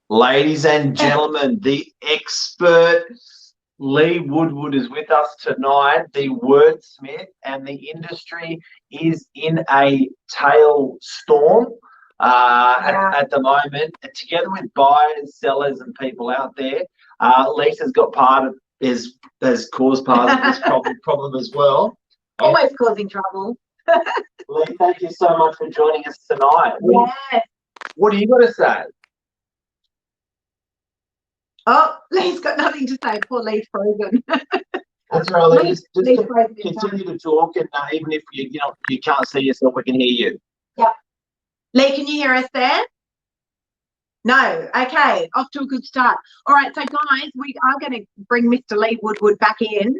Ladies and gentlemen, the expert Lee Woodward is with us tonight, the wordsmith, and the industry is in a tailstorm at the moment. Together with buyers, sellers, and people out there, Lisa's got has caused part of this problem as well. Always causing trouble. Lee, thank you so much for joining us tonight. Yeah. What do you got to say? Oh, Lee's got nothing to say. Poor Lee's frozen. That's right, Lee. Just frozen continue to talk, and even if you can't see yourself, we can hear you. Yep. Lee, can you hear us there? No. Okay. Off to a good start. All right. So, guys, we are going to bring Mr. Lee Woodward back in.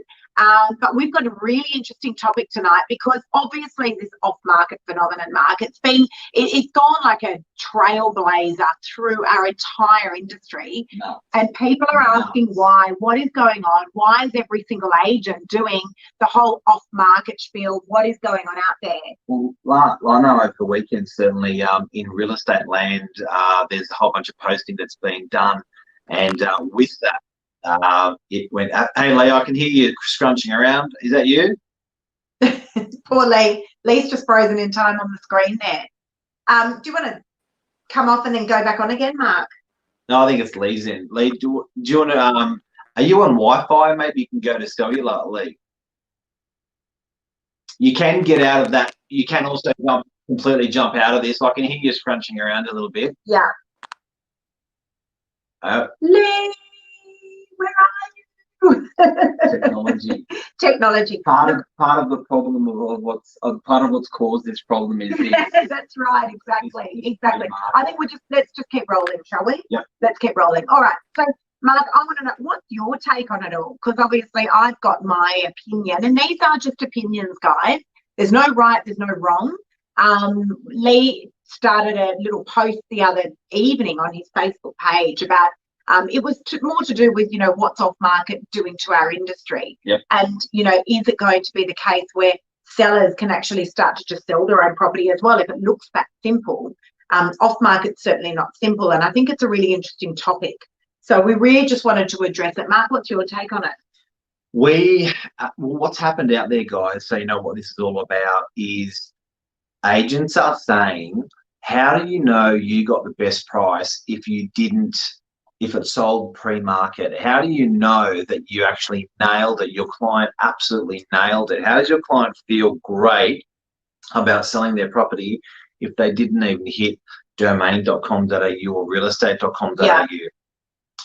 But we've got a really interesting topic tonight because obviously this off-market phenomenon, Mark, it's gone like a trailblazer through our entire industry. And people are asking why, what is going on? Why is every single agent doing the whole off-market spiel? What is going on out there? Well, I know over the weekend, certainly in real estate land, there's a whole bunch of posting that's being done. And with that, it went, hey Lee, I can hear you scrunching around. Is that you? Poor Lee. Lee's just frozen in time on the screen there. Do you want to come off and then go back on again, Mark? No, I think it's Lee's in. Lee, do you want to, are you on Wi-Fi? Maybe you can go to cellular, Lee. You can get out of that. You can also completely jump out of this. I can hear you scrunching around a little bit. Yeah. Lee! Where are you? Technology. Part of the problem of what's caused this problem is this. That's right. Exactly. I think let's just keep rolling, shall we? Yeah. Let's keep rolling. All right. So, Mark, I want to know what's your take on it all, because obviously I've got my opinion, and these are just opinions, guys. There's no right. There's no wrong. Lee started a little post the other evening on his Facebook page about. It was more to do with, what's off market doing to our industry. Yep. And, is it going to be the case where sellers can actually start to just sell their own property as well if it looks that simple? Off market's certainly not simple. And I think it's a really interesting topic. So we really just wanted to address it. Mark, what's your take on it? What's happened out there, guys, so you know what this is all about, is agents are saying, how do you know you got the best price if it sold pre-market? How do you know that you actually nailed it? Your client absolutely nailed it. How does your client feel great about selling their property if they didn't even hit domain.com.au or realestate.com.au? Yeah.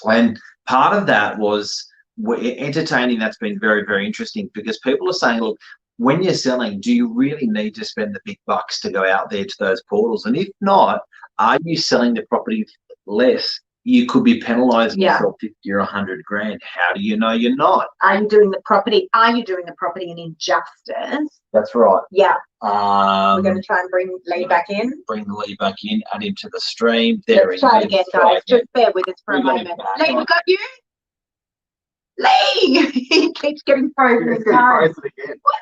And part of that was entertaining. That's been very, very interesting, because people are saying, look, when you're selling, do you really need to spend the big bucks to go out there to those portals? And if not, are you selling the property less? You could be penalising yourself 50 or 100 grand. How do you know you're not? Are you doing the property an injustice? That's right. Yeah. We're going to try and bring Lee back in. Bring the Lee back in, add him to the stream. Let's try it again, guys. Just bear with us for a moment. Lee, we got you? Lee! He keeps getting frozen. What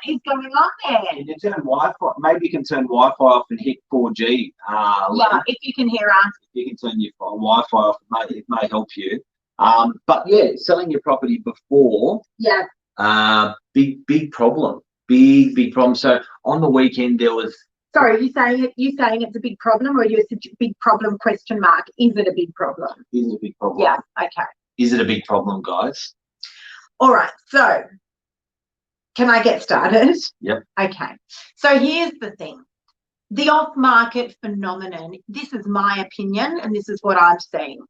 is going on there? Can you turn Wi-Fi? Maybe you can turn Wi-Fi off and hit 4G. Yeah, if you can hear us. If you can turn your Wi-Fi off, it may help you. But yeah, selling your property before. Yeah. Big problem. Big problem. So on the weekend there was. Sorry, are you saying it's a big problem, or it's a big problem? Question mark. Is it a big problem? Is it a big problem? Yeah. Okay. Is it a big problem, guys? All right, so can I get started? Yep. Okay, so here's the thing. The off-market phenomenon, this is my opinion, and this is what I'm seeing.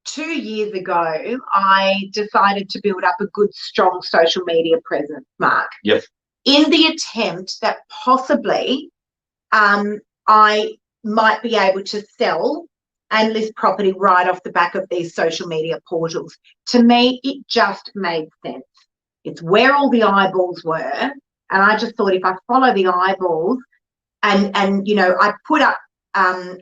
2 years ago, I decided to build up a good, strong social media presence, Mark. Yep. In the attempt that possibly I might be able to sell and list property right off the back of these social media portals. To me, it just made sense. It's where all the eyeballs were. And I just thought, if I follow the eyeballs and I put up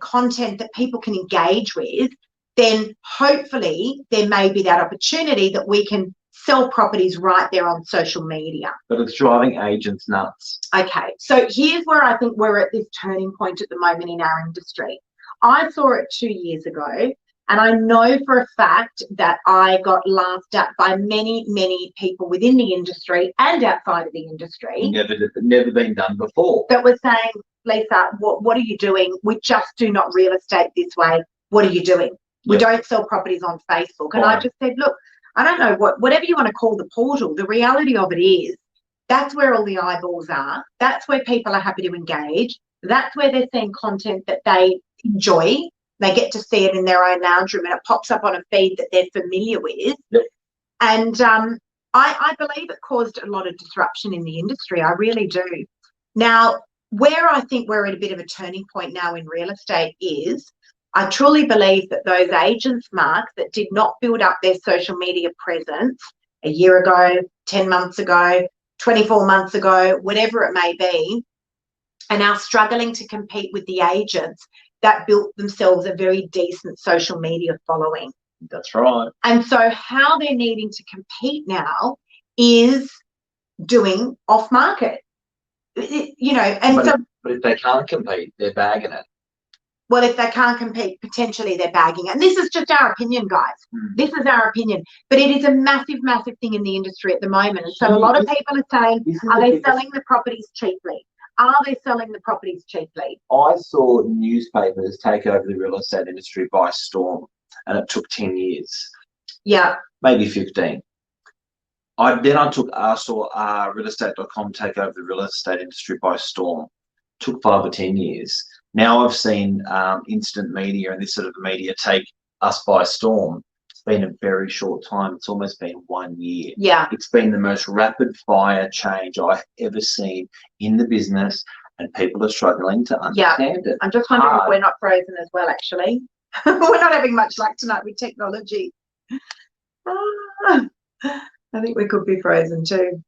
content that people can engage with, then hopefully there may be that opportunity that we can sell properties right there on social media. But it's driving agents nuts. Okay, so here's where I think we're at this turning point at the moment in our industry. I saw it 2 years ago, And I know for a fact that I got laughed at by many, many people within the industry and outside of the industry. Never been done before. That were saying, Lisa, what are you doing? We just do not real estate this way. What are you doing? We don't sell properties on Facebook. And I just said, look, I don't know whatever you want to call the portal. The reality of it is that's where all the eyeballs are. That's where people are happy to engage. That's where they're seeing content that they enjoy. They get to see it in their own lounge room and it pops up on a feed that they're familiar with. Yep. And I believe it caused a lot of disruption in the industry. I really do. Now, where I think we're at a bit of a turning point now in real estate is I truly believe that those agents, Mark, that did not build up their social media presence a year ago, 10 months ago, 24 months ago, whatever it may be, are now struggling to compete with the agents that built themselves a very decent social media following. That's right. And so how they're needing to compete now is doing off market, you know. And but if they can't compete, they're bagging it. Well, if they can't compete, potentially they're bagging it. And this is just our opinion, guys. This is our opinion. But it is a massive, massive thing in the industry at the moment. And so a lot of people are saying, are they selling the properties cheaply? Are they selling the properties cheaply? I saw newspapers take over the real estate industry by storm, and it took 10 years. Yeah. Maybe 15. I saw realestate.com take over the real estate industry by storm. Took 5 or 10 years. Now I've seen instant media and this sort of media take us by storm. It's been a very short time. It's almost been 1 year. Yeah. It's been the most rapid fire change I've ever seen in the business, and people are struggling to understand it. I'm just wondering if we're not frozen as well, actually. We're not having much luck tonight with technology. I think we could be frozen too.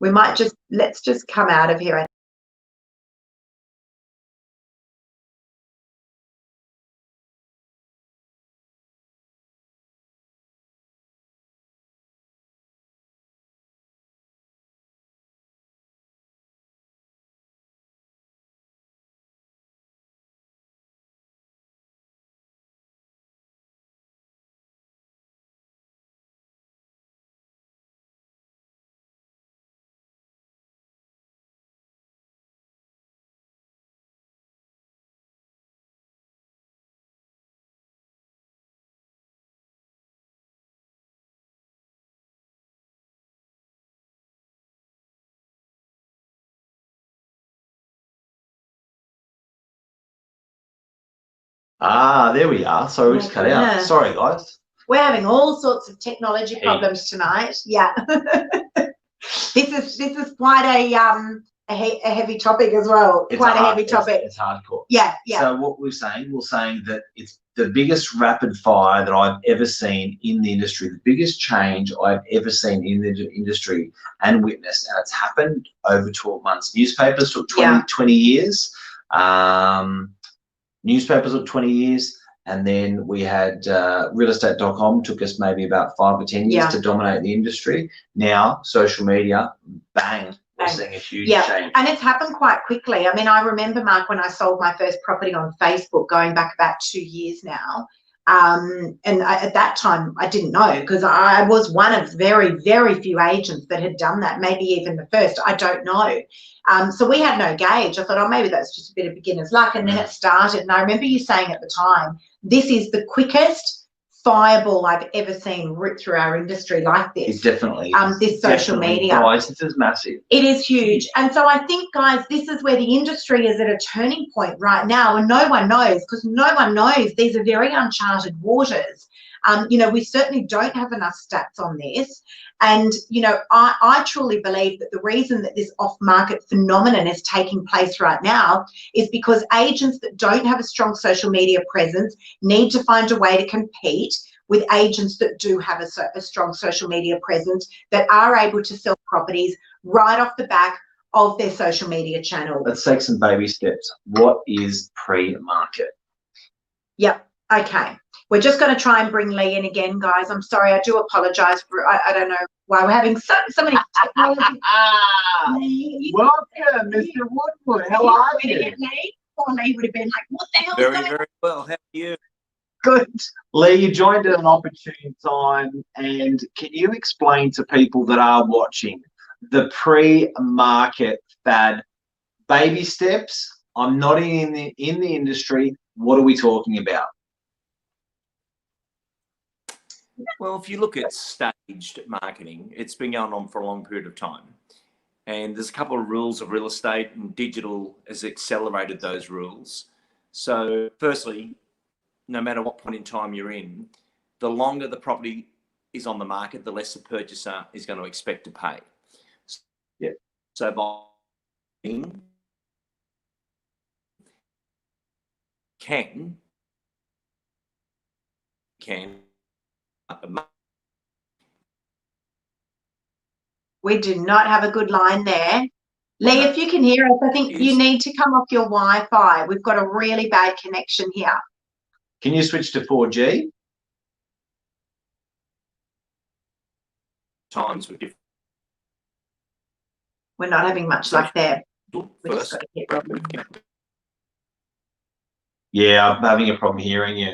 We might let's just come out of here. There we are. Sorry, we just cut out. Sorry, guys. We're having all sorts of technology problems tonight. Yeah. This is quite a heavy topic as well. It's quite a heavy topic. It's hardcore. Yeah, yeah. So what we're saying that it's the biggest rapid fire that I've ever seen in the industry, the biggest change I've ever seen in the industry and witnessed, and it's happened over 12 months. Newspapers took 20 years. Newspapers took 20 years, and then we had realestate.com took us maybe about 5 or 10 years to dominate the industry. Now, social media, bang, we're seeing a huge change. And it's happened quite quickly. I mean, I remember, Mark, when I sold my first property on Facebook, going back about 2 years now, and at that time, I didn't know, because I was one of very, very few agents that had done that, maybe even the first, I don't know. So we had no gauge. I thought, oh, maybe that's just a bit of beginner's luck. And then it started. And I remember you saying at the time, this is the quickest fireball I've ever seen rip through our industry like this. It definitely is. This social media. Guys, this is massive. It is huge. And so I think, guys, this is where the industry is at a turning point right now, and no one knows, because no one knows. These are very uncharted waters. You know, we certainly don't have enough stats on this. And, you know, I truly believe that the reason that this off-market phenomenon is taking place right now is because agents that don't have a strong social media presence need to find a way to compete with agents that do have a strong social media presence, that are able to sell properties right off the back of their social media channel. Let's take some baby steps. What is pre-market? Yep. Okay. We're just going to try and bring Lee in again, guys. I'm sorry. I do apologise for, I don't know why we're having so many technology. Welcome, Mr. Woodward. How are you? Lee? Poor Lee would have been like, what the hell? Very well. How are you? Good. Lee, you joined at an opportune time, and can you explain to people that are watching the pre-market fad baby steps? I'm not in the industry. What are we talking about? Well, if you look at staged marketing, it's been going on for a long period of time. And there's a couple of rules of real estate, and digital has accelerated those rules. So firstly, no matter what point in time you're in, the longer the property is on the market, the less the purchaser is going to expect to pay. Yeah. So by can We do not have a good line there. Lee, if you can hear us, I think you need to come off your Wi-Fi. We've got a really bad connection here. Can you switch to 4G? times with different. We're not having much luck there. We just First, got to get Robin. Yeah, I'm having a problem hearing you.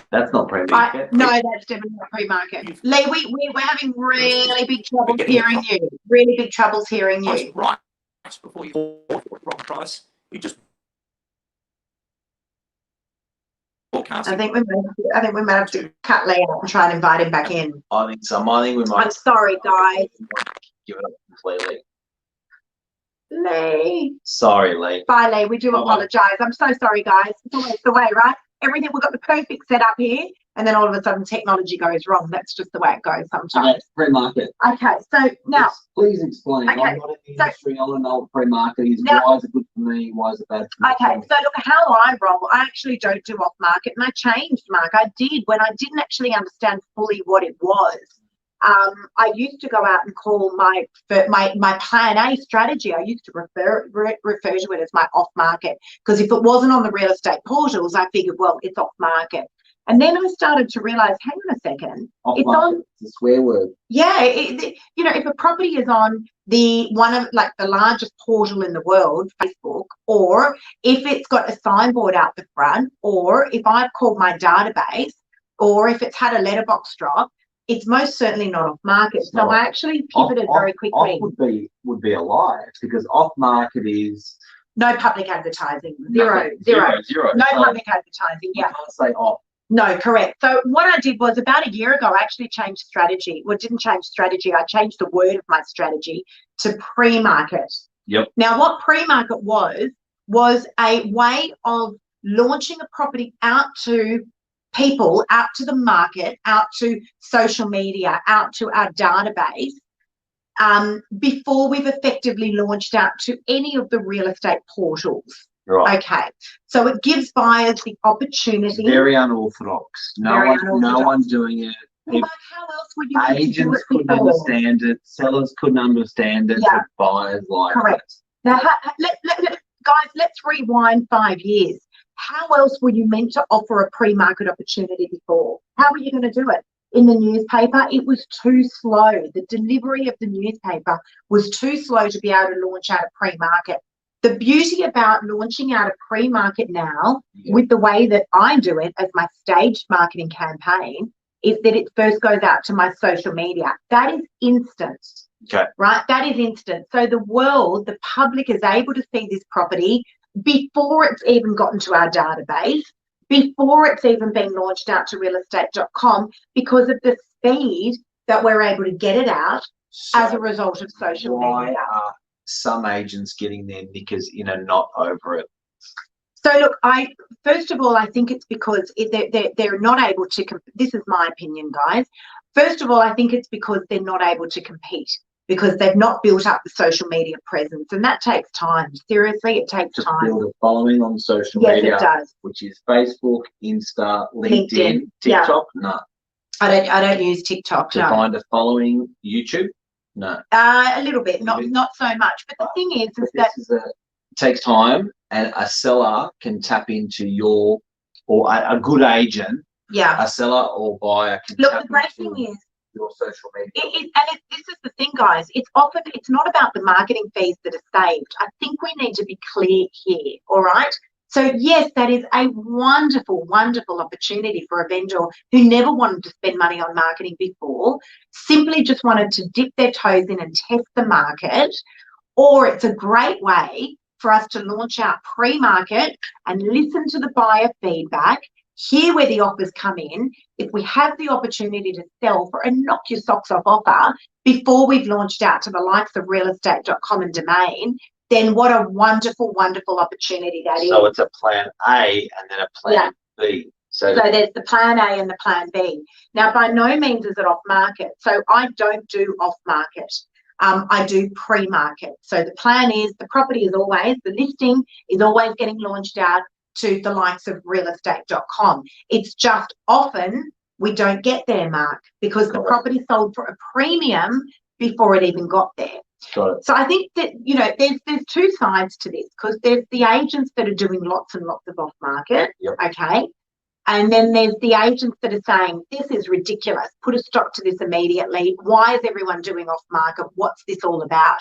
That's not pre-market. No, that's definitely not pre-market. Lee, we're having really big troubles hearing you. Really big troubles hearing you. Right before you fall for the wrong price, you just forecast. I think we might have to cut Lee out and try and invite him back in. I think so. I think we might. I'm sorry, guys. Give it up completely. Lee. Sorry, Lee. Bye, Lee. We do apologise. I'm so sorry, guys. It's always the way, right? Everything, we've got the perfect setup here, and then all of a sudden technology goes wrong. That's just the way it goes sometimes. Okay, pre-market. Okay, so now. Please explain. Okay, I'm not in the industry. I don't know what pre-market is. Now, why is it good for me? Why is it bad for me? Okay, so look, how I roll, I actually don't do off-market, and I changed, Mark. I did when I didn't actually understand fully what it was. I used to go out and call my plan A strategy. I used to refer to it as my off market, because if it wasn't on the real estate portals, I figured, well, it's off market. And then I started to realize, hang on a second, it's on. It's a swear word. Yeah, you know, if a property is on the largest portal in the world, Facebook, or if it's got a signboard out the front, or if I've called my database, or if it's had a letterbox drop, it's most certainly not off market. So I actually pivoted very quickly. Off would be a lie, because off market is no public advertising. Zero. No public advertising. Yeah. You can't say off. No, correct. So what I did was, about a year ago, I actually changed strategy. Well, didn't change strategy. I changed the word of my strategy to pre-market. Yep. Now, what pre-market was a way of launching a property out to people, out to the market, out to social media, out to our database, before we've effectively launched out to any of the real estate portals. Right. Okay. So it gives buyers the opportunity. Very unorthodox. No one's doing it. Well, how else would you Agents couldn't understand it. Sellers couldn't understand it. Yeah. But buyers like correct. it. Now, guys, let's rewind 5 years. How else were you meant to offer a pre-market opportunity before? How were you going to do it? In the newspaper, it was too slow. The delivery of the newspaper was too slow to be able to launch out a pre-market. The beauty about launching out a pre-market now, with the way that I do it as my staged marketing campaign, is that it first goes out to my social media. That is instant. Okay. Right? That is instant. So the world, the public, is able to see this property before it's even gotten to our database, before it's even been launched out to realestate.com, because of the speed that we're able to get it out as a result of social media. Why are some agents getting their knickers in and not over it? So look, first of all, I think it's because they're not able to. This is my opinion, guys. First of all, I think it's because they're not able to compete, because they've not built up the social media presence, and that takes time. Seriously, it takes time. Build a following on social media. Yes, it does. Which is Facebook, Insta, LinkedIn, TikTok. No. I don't use TikTok. To find a following, YouTube. No. A little bit, not so much. But the thing is that it takes time, and a seller can tap into or a good agent. Yeah. A seller or buyer can. Look, the great thing is your social media. This is the thing, guys. It's not about the marketing fees that are saved. I think we need to be clear here, all right? So, yes, that is a wonderful, wonderful opportunity for a vendor who never wanted to spend money on marketing before, simply just wanted to dip their toes in and test the market, or it's a great way for us to launch out pre-market and listen to the buyer feedback, hear where the offers come in. If we have the opportunity to sell for a knock your socks off offer before we've launched out to the likes of realestate.com and Domain, then what a wonderful, wonderful opportunity that is. So it's a plan A and then a plan B. So there's the plan A and the plan B. Now, by no means is it off market. So I don't do off market. I do pre-market. So the plan is the listing is always getting launched out to the likes of realestate.com. It's just often we don't get there, Mark, because the property sold for a premium before it even got there. Got it. So I think that, there's two sides to this, because there's the agents that are doing lots and lots of off market, okay? And then there's the agents that are saying, this is ridiculous, put a stop to this immediately. Why is everyone doing off market? What's this all about?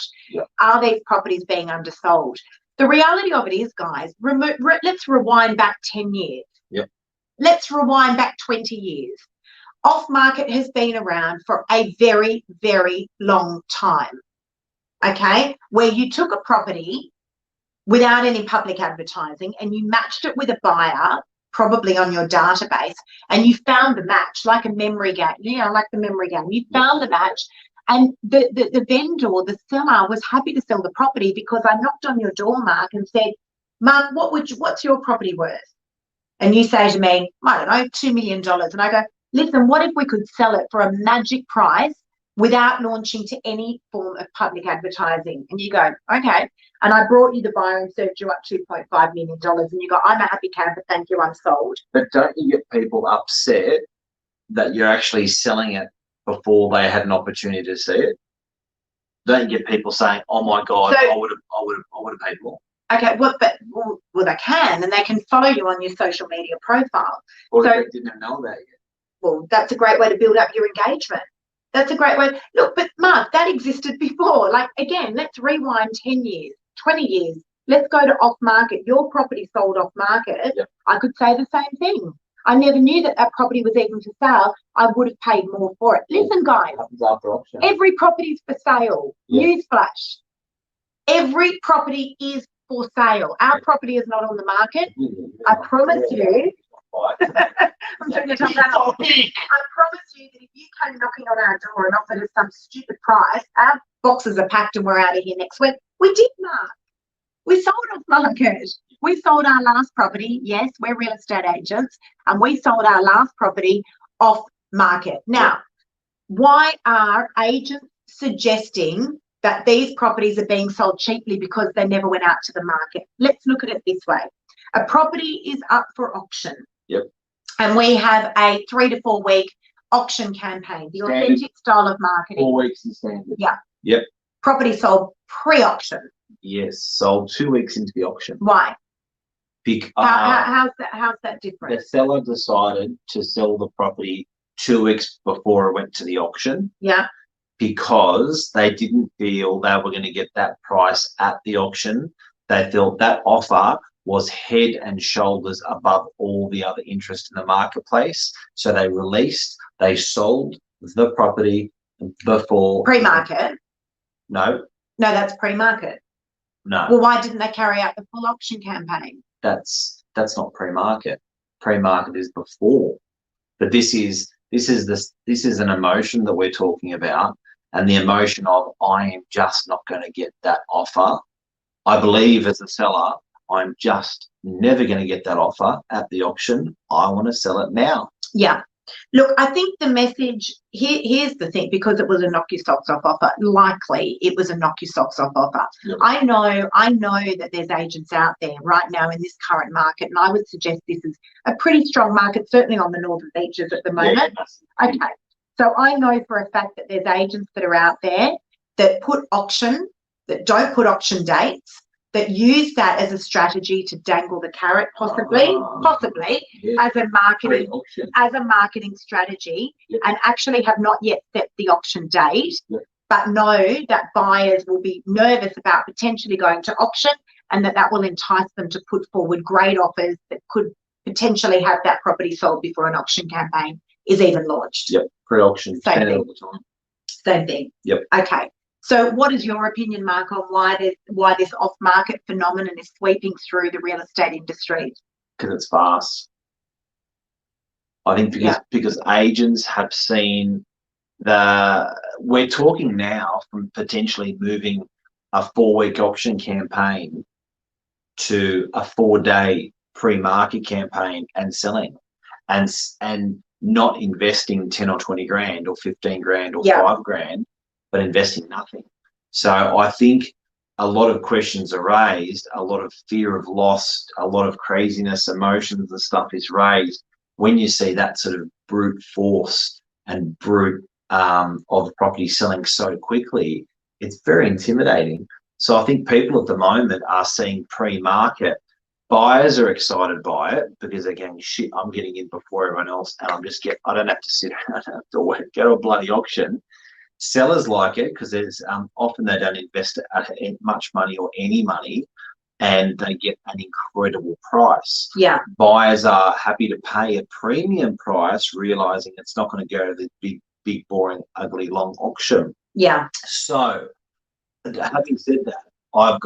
Are these properties being undersold? The reality of it is, guys, let's rewind back 10 years. Let's rewind back 20 years. Off market has been around for a very, very long time, okay? Where you took a property without any public advertising and you matched it with a buyer, probably on your database, and you found the match, like a memory game. Like the memory game. You found the match, and the vendor, the seller, was happy to sell the property because I knocked on your door, Mark, and said, Mark, what's your property worth? And you say to me, I don't know, $2 million. And I go, listen, what if we could sell it for a magic price without launching to any form of public advertising? And you go, okay. And I brought you the buyer and served you up $2.5 million. And you go, I'm a happy camper, thank you, I'm sold. But don't you get people upset that you're actually selling it before they had an opportunity to see it? Don't you get people saying, oh my God, So, I would have paid more? Okay, well, they can, and they can follow you on your social media profile. Or So- they didn't know that yet. Well, that's a great way to build up your engagement. That's a great way. Look, but Mark, that existed before. Like, again, let's rewind 10 years, 20 years. Let's go to off market. Your property sold off market. I could say the same thing. I never knew that property was even for sale. I would have paid more for it. Listen, guys, After auction. every property is for sale. Newsflash. Every property is for sale. Our property is not on the market. I promise you. I'm doing it on that. I promise you that if you came knocking on our door and offered us some stupid price, our boxes are packed and we're out of here next week. We did, Mark. We sold off market. We sold our last property. Yes, we're real estate agents, and we sold our last property off market. Now, why are agents suggesting that these properties are being sold cheaply because they never went out to the market? Let's look at it this way. A property is up for auction. And we have a 3 to 4 week auction campaign, the authentic style of marketing. 4 weeks is standard. Property sold pre-auction. Yes, sold 2 weeks into the auction. Why? How's that different? The seller decided to sell the property 2 weeks before it went to the auction. Because they didn't feel they were going to get that price at the auction. They felt that offer was head and shoulders above all the other interest in the marketplace. So they sold the property before. Pre-market? No, that's pre-market. No. Well, why didn't they carry out the full auction campaign? That's not pre-market. Pre-market is before. But this is an emotion that we're talking about, and the emotion of I am just not going to get that offer. I believe as a seller, I'm just never going to get that offer at the auction. I want to sell it now. Look, I think the message here's the thing, because it was a knock your socks off offer. Likely, it was a knock your socks off offer. I know that there's agents out there right now in this current market, and I would suggest this is a pretty strong market, certainly on the northern beaches at the moment. Okay, so I know for a fact that there's agents that are out there that don't put auction dates, that use that as a strategy to dangle the carrot, possibly Yeah. as a marketing Pre-auction. strategy, Yep. and actually have not yet set the auction date, Yep. but know that buyers will be nervous about potentially going to auction, and that will entice them to put forward great offers that could potentially have that property sold before an auction campaign is even launched. Yep. Pre-auction. Same Standard thing. all the time. Same thing. Yep. Okay. So what is your opinion, Mark, on why this off-market phenomenon is sweeping through the real estate industry? Because it's fast. I think because agents have seen we're talking now from potentially moving a 4-week auction campaign to a 4-day pre-market campaign and selling, and not investing 10 or 20 grand or 15 grand or 5 grand, but investing nothing. So I think a lot of questions are raised, a lot of fear of loss, a lot of craziness, emotions and stuff is raised when you see that sort of brute force and brute of property selling so quickly. It's very intimidating. So I think people at the moment are seeing pre-market. Buyers are excited by it because they're going, shit, I'm getting in before everyone else, and I don't have to sit around, I don't have to wait, go to a bloody auction. Sellers like it because there's often they don't invest much money or any money, and they get an incredible price. Yeah. Buyers are happy to pay a premium price, realizing it's not going to go to the big, boring, ugly, long auction. Yeah. So, having said that, I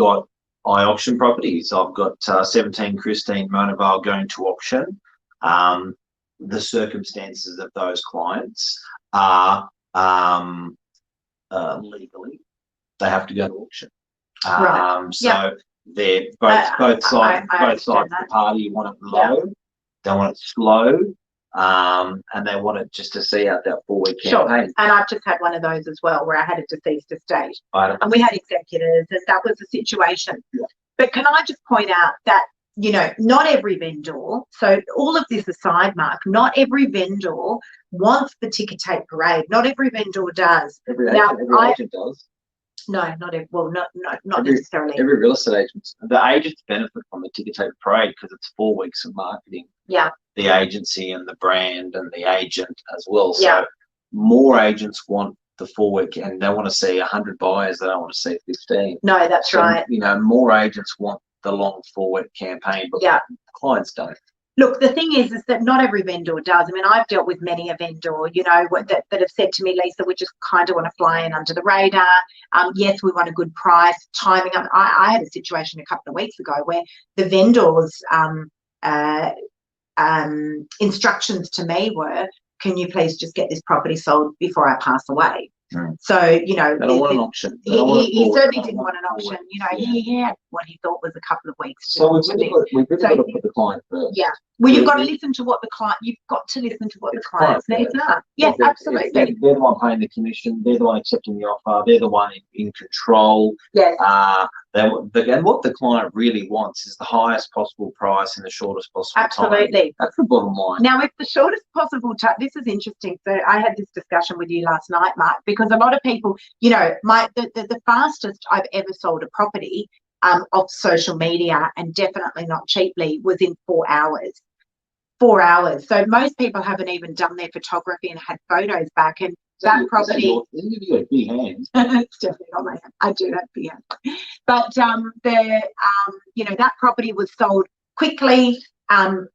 auction properties. I've got 17 Christine Monavale going to auction. The circumstances of those clients are legally they have to go to auction. Right. So they're both sides of the party want it low, they want it slow, and they want it just to see out that 4-week campaign. And I've just had one of those as well, where I had a deceased estate, and we had executors, and that was the situation. Yeah. But can I just point out that, you know, not every vendor, so all of this aside, Mark, not every vendor wants the ticker tape parade. Not every vendor does. Every agent does. No, not every, well, not necessarily. Every real estate agent. The agents benefit from the ticker tape parade because it's 4 weeks of marketing. Yeah. The agency and the brand and the agent as well. So yeah. more agents want the 4-week, and they want to see 100 buyers. They don't want to see 15. No, that's right. You know, more agents want the long 4-week campaign, but clients don't. Look, the thing is that not every vendor does. I mean, I've dealt with many a vendor, you know, that have said to me, Lisa, we just kind of want to fly in under the radar. Yes, we want a good price, timing. I had a situation a couple of weeks ago where the vendor's instructions to me were, can you please just get this property sold before I pass away? So, you know, they don't want an auction. He certainly didn't want an auction. You know, he had what he thought was a couple of weeks. So we've got to put the client first. Yeah. Well, you've got to listen to what the client. You've got to listen to what the client's needs are. Yes, absolutely. They're the one paying the commission. They're the one accepting the offer. They're the one in control. Yes. And what the client really wants is the highest possible price in the shortest possible time. Absolutely. That's the bottom line. Now, if the shortest possible time, this is interesting. So I had this discussion with you last night, Mark, because a lot of people, you know, the fastest I've ever sold a property off social media, and definitely not cheaply, was in 4 hours. 4 hours. So most people haven't even done their photography and had photos back. And that property. You've got big hands. It's definitely not my hand. I do have big hands. But you know, that property was sold quickly for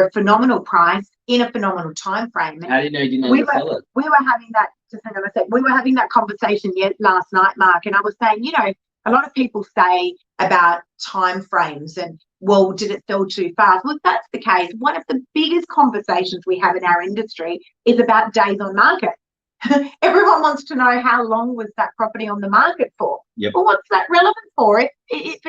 a phenomenal price in a phenomenal time frame. How do you know you didn't sell it? We were having that. Just hang on a sec. We were having that conversation last night, Mark, and I was saying, you know, a lot of people say about time frames and, well, did it sell too fast? Well, if that's the case, one of the biggest conversations we have in our industry is about days on market. Everyone wants to know how long was that property on the market for. Yep. Well, what's that relevant for? If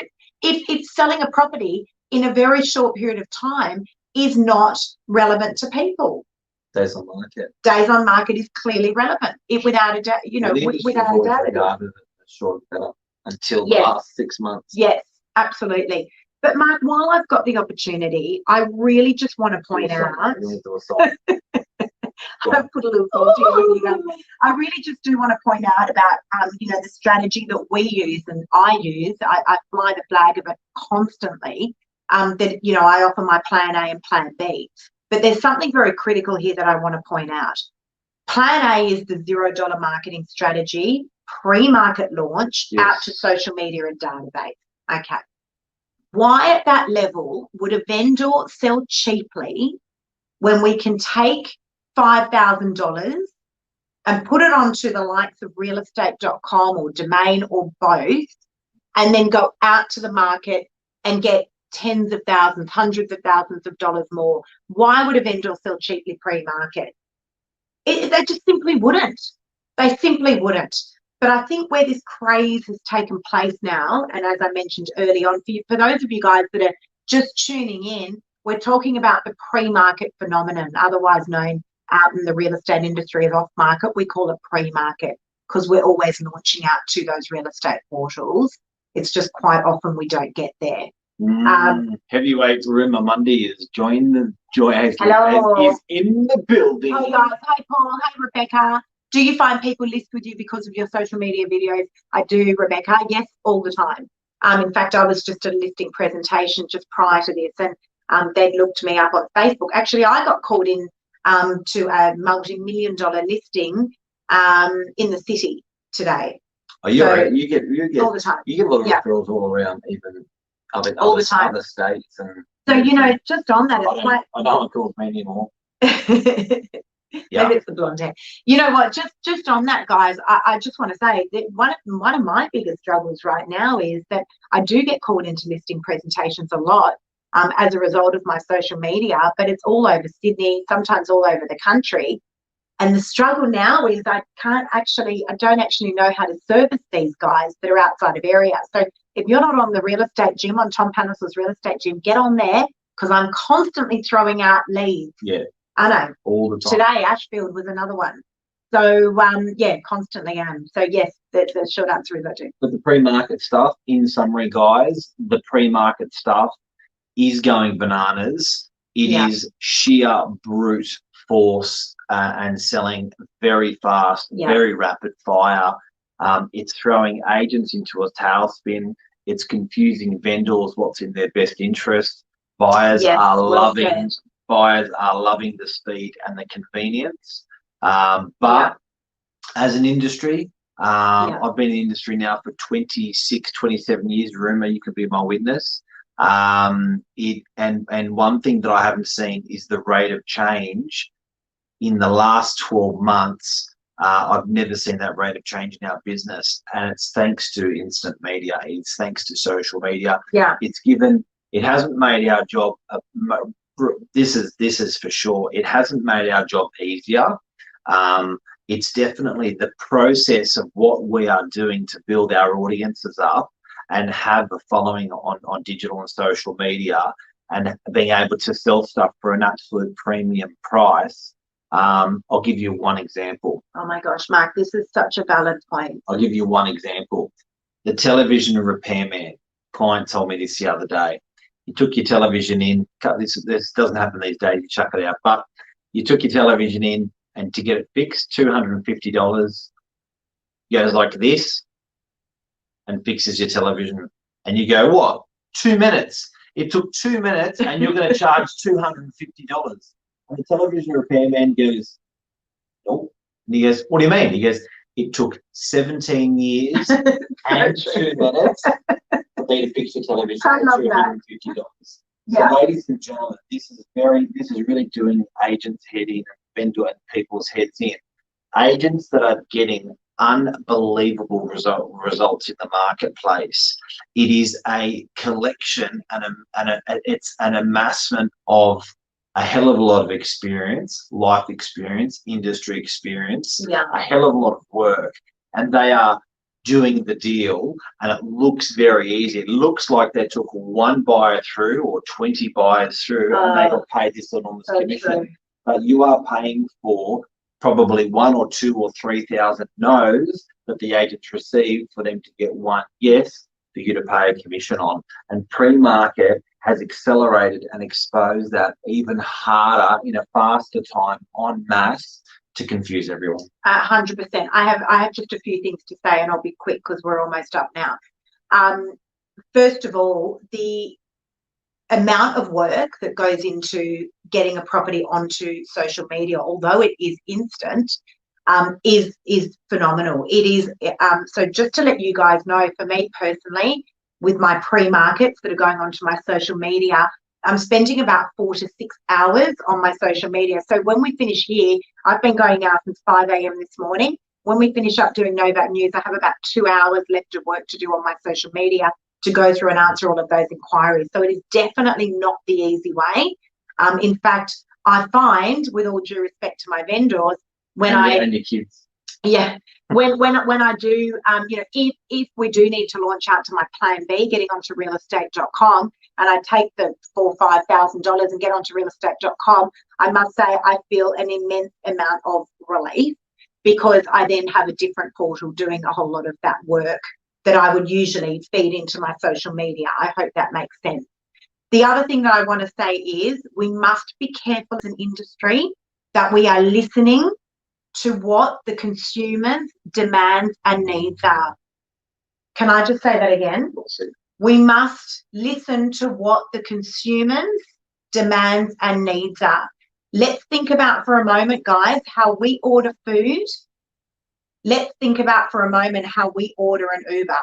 it's selling a property in a very short period of time is not relevant to people. Days on market. Days on market is clearly relevant. Without a doubt, you know, without a doubt. Short better until the last 6 months. Yes, absolutely. But Mark, while I've got the opportunity, I really just want to point out. I put a little thought into you. I really just do want to point out about, you know, the strategy that we use and I use. I fly the flag of it constantly. That, you know, I offer my plan A and plan B. But there's something very critical here that I want to point out. Plan A is the $0 marketing strategy, pre-market launch, out to social media and database. Okay. Why at that level would a vendor sell cheaply when we can take $5,000 and put it onto the likes of realestate.com or Domain or both, and then go out to the market and get tens of thousands, hundreds of thousands of dollars more? Why would a vendor sell cheaply pre-market? They just simply wouldn't. They simply wouldn't. But I think where this craze has taken place now, and as I mentioned early on, for those of you guys that are just tuning in, we're talking about the pre-market phenomenon, otherwise known out in the real estate industry as off-market. We call it pre-market because we're always launching out to those real estate portals. It's just quite often we don't get there. Heavyweight Rumor Monday is Hello. is in the building. Hey guys, hey Paul, hey Rebecca. Do you find people list with you because of your social media videos? I do, Rebecca. Yes, all the time. In fact, I was just at a listing presentation just prior to this, and they'd looked me up on Facebook. Actually, I got called in to a multi-million-dollar listing in the city today. Oh, you get all the time. You get a lot of referrals all around, even all the time. Other states. And so, you know, just on that, it's like I don't call me anymore. Maybe it's the blonde hair. You know what? Just on that, guys, I just want to say that one of my biggest struggles right now is that I do get called into listing presentations a lot as a result of my social media, but it's all over Sydney, sometimes all over the country. And the struggle now is I don't actually know how to service these guys that are outside of area. So if you're not on the real estate gym, on Tom Panis's real estate gym, get on there because I'm constantly throwing out leads. Yeah. I know. All the time. Today, Ashfield was another one. So, yeah, constantly am. So, yes, the short answer is I do. But the pre-market stuff, in summary, guys, the pre-market stuff is going bananas. It is sheer brute force and selling very fast, very rapid fire. It's throwing agents into a tailspin. It's confusing vendors what's in their best interest. Buyers are loving the speed and the convenience. But as an industry, I've been in the industry now for 26, 27 years. Rumour, you could be my witness. And one thing that I haven't seen is the rate of change in the last 12 months. I've never seen that rate of change in our business, and it's thanks to instant media. It's thanks to social media. Yeah, it hasn't made our job. This is for sure. It hasn't made our job easier. It's definitely the process of what we are doing to build our audiences up and have a following on digital and social media, and being able to sell stuff for an absolute premium price. I'll give you one example. Oh my gosh, Mark, this is such a valid point. I'll give you one example. The television repairman client told me this the other day. You took your television in, this doesn't happen these days, you chuck it out, but you took your television in, and to get it fixed, $250, goes like this and fixes your television. And you go, what? 2 minutes. It took 2 minutes and you're going to charge $250. And the television repairman goes, nope. And he goes, what do you mean? He goes, it took 17 years and 2 minutes for me to fix your television for $250. Yeah. So, ladies and gentlemen, this is really doing agents' head in and vendor and people's heads in. Agents that are getting unbelievable results in the marketplace. It is a collection and it's an amassment of a hell of a lot of experience, life experience, industry experience, a hell of a lot of work, and they are doing the deal, and it looks very easy. It looks like they took one buyer through or 20 buyers through and they got paid this enormous commission. But you are paying for probably 1 or 2 or 3,000 no's that the agents receive for them to get one yes for you to pay a commission on. And pre-market has accelerated and exposed that even harder in a faster time en masse to confuse everyone. 100%. I have just a few things to say, and I'll be quick because we're almost up now. First of all, the amount of work that goes into getting a property onto social media, although it is instant, is phenomenal. It is so just to let you guys know, for me personally, with my pre-markets that are going onto my social media, I'm spending about 4 to 6 hours on my social media. So when we finish here, I've been going out since 5 a.m. this morning. When we finish up doing Novak News, I have about 2 hours left of work to do on my social media to go through and answer all of those inquiries. So it is definitely not the easy way. In fact, I find, with all due respect to my vendors, and your kids. Yeah, when I do, you know, if we do need to launch out to my plan B, getting onto realestate.com, and I take the $4,000 or $5,000 and get onto realestate.com, I must say I feel an immense amount of relief, because I then have a different portal doing a whole lot of that work that I would usually feed into my social media. I hope that makes sense. The other thing that I want to say is we must be careful as an industry that we are listening to what the consumers' demands and needs are. Can I just say that again? We must listen to what the consumers' demands and needs are. Let's think about for a moment, guys, how we order food. Let's think about for a moment how we order an Uber.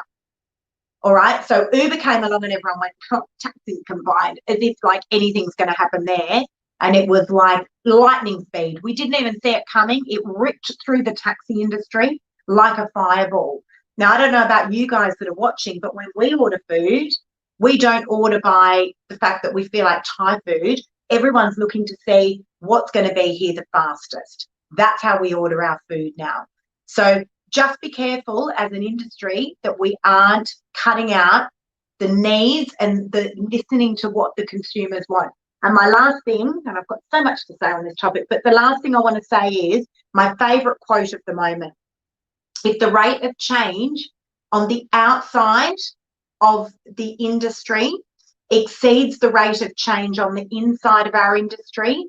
All right, so Uber came along and everyone went, oh, taxis combined, as if like anything's going to happen there. And it was like lightning speed. We didn't even see it coming. It ripped through the taxi industry like a fireball. Now, I don't know about you guys that are watching, but when we order food, we don't order by the fact that we feel like Thai food. Everyone's looking to see what's going to be here the fastest. That's how we order our food now. So just be careful as an industry that we aren't cutting out the needs and the listening to what the consumers want. And my last thing, and I've got so much to say on this topic, but the last thing I want to say is my favourite quote of the moment. If the rate of change on the outside of the industry exceeds the rate of change on the inside of our industry,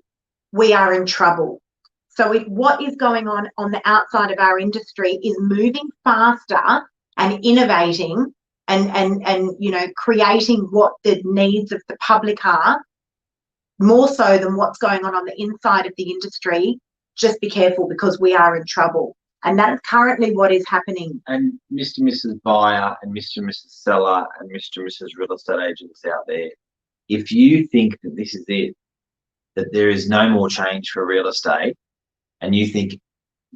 we are in trouble. So if what is going on the outside of our industry is moving faster and innovating and you know, creating what the needs of the public are, more so than what's going on the inside of the industry, just be careful, because we are in trouble. And that is currently what is happening. And Mr. and Mrs. Buyer and Mr. and Mrs. Seller and Mr. and Mrs. Real Estate agents out there, if you think that this is it, that there is no more change for real estate, and you think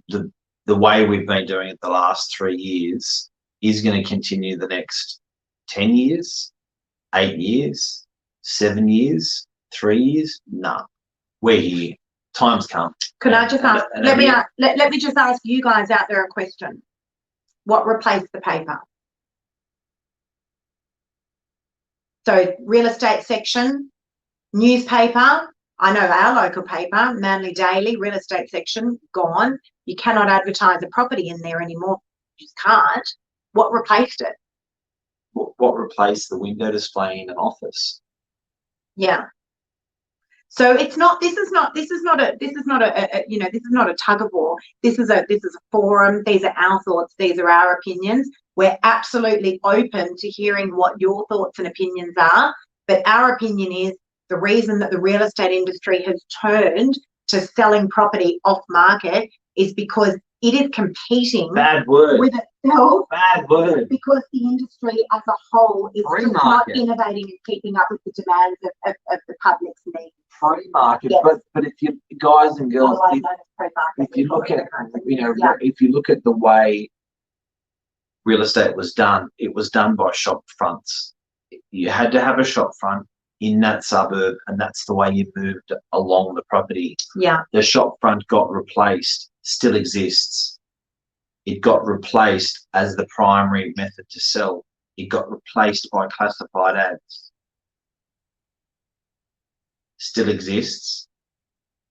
the way we've been doing it the last 3 years is going to continue the next 10 years, 8 years, 7 years, 3 years, no, we're here. Time's come. Could I just ask? Let me just ask you guys out there a question. What replaced the paper? So real estate section, newspaper. I know our local paper, Manly Daily, real estate section, gone. You cannot advertise a property in there anymore. You just can't. What replaced it? What replaced the window display in an office? Yeah. So it's not. This is not a you know, this is not a tug of war. This is a forum. These are our thoughts. These are our opinions. We're absolutely open to hearing what your thoughts and opinions are. But our opinion is the reason that the real estate industry has turned to selling property off market is because it is competing with itself. Bad word. Because the industry as a whole is just not innovating and keeping up with the demands of the public's needs. Free market, yes. but if you guys and girls, if you look at, you know, if you look at the way real estate was done, it was done by shop fronts. You had to have a shop front in that suburb, and that's the way you moved along the property. Yeah. The shop front got replaced, still exists. It got replaced as the primary method to sell. It got replaced by classified ads. Still exists.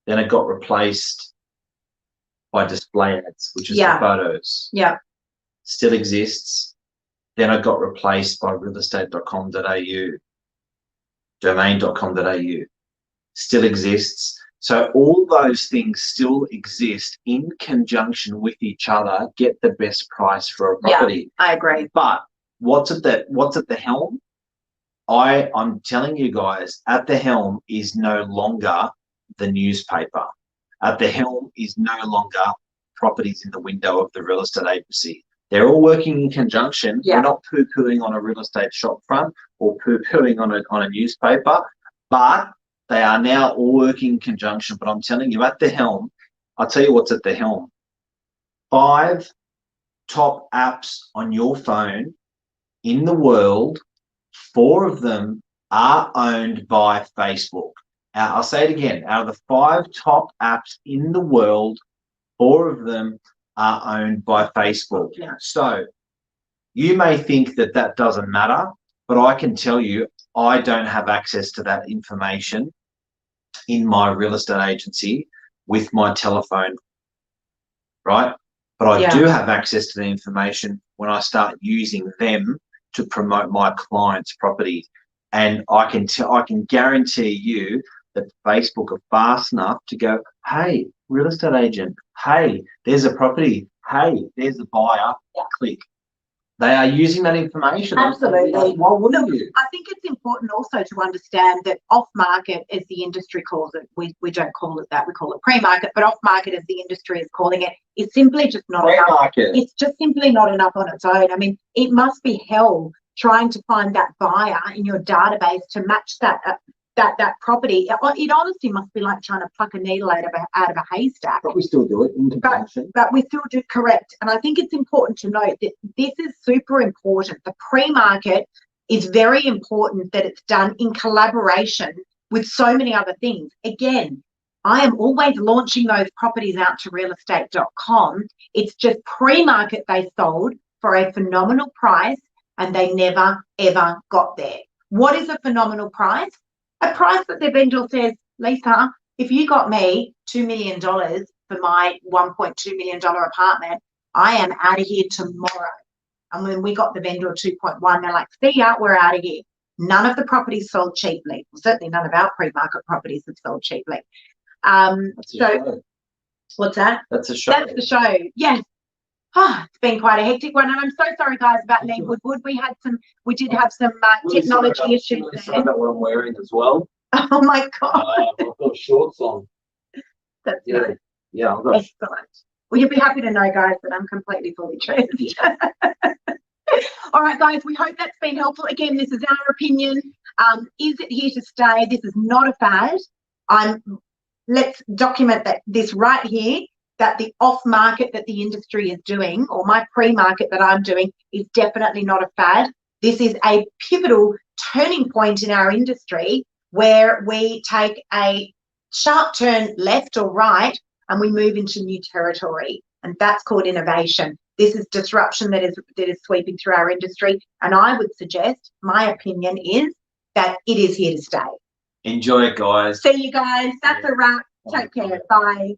Then it got replaced by display ads, which is the photos. Yeah. Still exists. Then it got replaced by realestate.com.au. domain.com.au still exists. So all those things still exist in conjunction with each other, get the best price for a property. Yeah, I agree. But what's at the helm? I'm telling you guys, at the helm is no longer the newspaper. At the helm is no longer properties in the window of the real estate agency. They're all working in conjunction. Yeah. We're not poo-pooing on a real estate shop front or poo-pooing on a newspaper, but they are now all working in conjunction. But I'm telling you, at the helm, I'll tell you what's at the helm. 5 top apps on your phone in the world, 4 of them are owned by Facebook. I'll say it again. Out of the 5 top apps in the world, 4 of them are owned by Facebook. Yeah. So you may think that that doesn't matter, but I can tell you I don't have access to that information in my real estate agency with my telephone, right? But I do have access to the information when I start using them to promote my clients' property. And I can guarantee you that Facebook are fast enough to go, hey, real estate agent, hey, there's a property, hey, there's a buyer, click. They are using that information. Absolutely. Why wouldn't you? I think it's important also to understand that off-market, as the industry calls it, we don't call it that, we call it pre-market, but off-market, as the industry is calling it, is simply just not enough. It's just simply not enough on its own. I mean, it must be hell trying to find that buyer in your database to match that property. It honestly must be like trying to pluck a needle out of a haystack. But we still do it in conjunction. But we still do, correct. And I think it's important to note that this is super important. The pre-market is very important, that it's done in collaboration with so many other things. Again, I am always launching those properties out to realestate.com. It's just pre-market they sold for a phenomenal price and they never, ever got there. What is a phenomenal price? A price that the vendor says, Lisa, if you got me $2 million for my $1.2 million apartment, I am out of here tomorrow. And when we got the vendor 2.1, they're like, see ya, we're out of here. None of the properties sold cheaply. Well, certainly none of our pre-market properties have sold cheaply. What's that? That's a show. That's the show. Yes. Oh, it's been quite a hectic one, and I'm so sorry, guys, about Lee Woodward. We did have some technology issues there. About what I'm wearing as well. Oh my God! I've got shorts on. That's nice. Yeah, I've got. Excellent. Well, you'll be happy to know, guys, that I'm completely fully dressed. All right, guys, we hope that's been helpful. Again, this is our opinion. Is it here to stay? This is not a fad. Let's document this right here, that the off-market that the industry is doing, or my pre-market that I'm doing, is definitely not a fad. This is a pivotal turning point in our industry where we take a sharp turn left or right and we move into new territory, and that's called innovation. This is disruption that is sweeping through our industry, and I would suggest, my opinion is that it is here to stay. Enjoy it, guys. See you guys. That's a wrap. Take care. Bye.